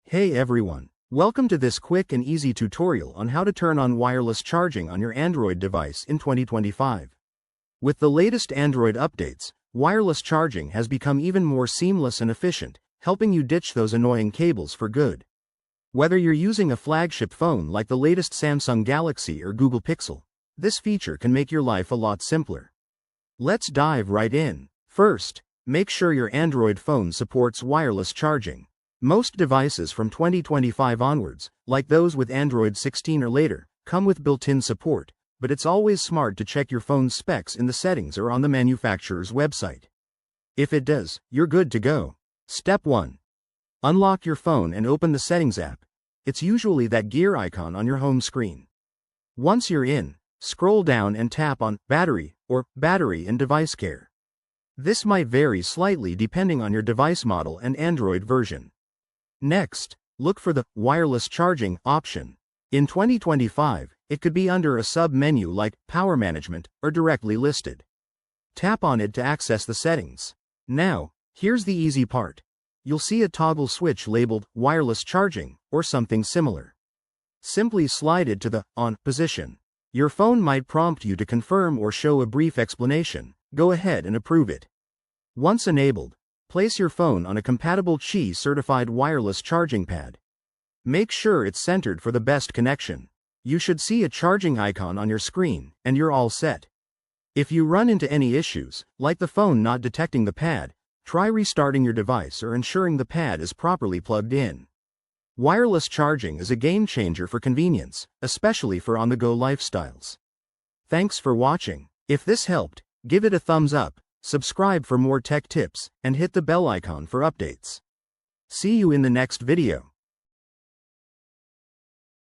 Hey everyone, welcome to this quick and easy tutorial on how to turn on wireless charging on your Android device in 2025. With the latest Android updates, wireless charging has become even more seamless and efficient, helping you ditch those annoying cables for good. Whether you're using a flagship phone like the latest Samsung Galaxy or Google Pixel, this feature can make your life a lot simpler. Let's dive right in. First, make sure your Android phone supports wireless charging. Most devices from 2025 onwards, like those with Android 16 or later, come with built-in support, but it's always smart to check your phone's specs in the settings or on the manufacturer's website. If it does, you're good to go. Step 1. Unlock your phone and open the Settings app. It's usually that gear icon on your home screen. Once you're in, scroll down and tap on Battery or Battery and Device Care. This might vary slightly depending on your device model and Android version. Next, look for the Wireless Charging option. In 2025, it could be under a sub-menu like Power Management or directly listed. Tap on it to access the settings. Now, here's the easy part. You'll see a toggle switch labeled Wireless Charging or something similar. Simply slide it to the On position. Your phone might prompt you to confirm or show a brief explanation. Go ahead and approve it. Once enabled, place your phone on a compatible Qi-certified wireless charging pad. Make sure it's centered for the best connection. You should see a charging icon on your screen, and you're all set. If you run into any issues, like the phone not detecting the pad, try restarting your device or ensuring the pad is properly plugged in. Wireless charging is a game changer for convenience, especially for on-the-go lifestyles. Thanks for watching. If this helped, give it a thumbs up. Subscribe for more tech tips, and hit the bell icon for updates. See you in the next video.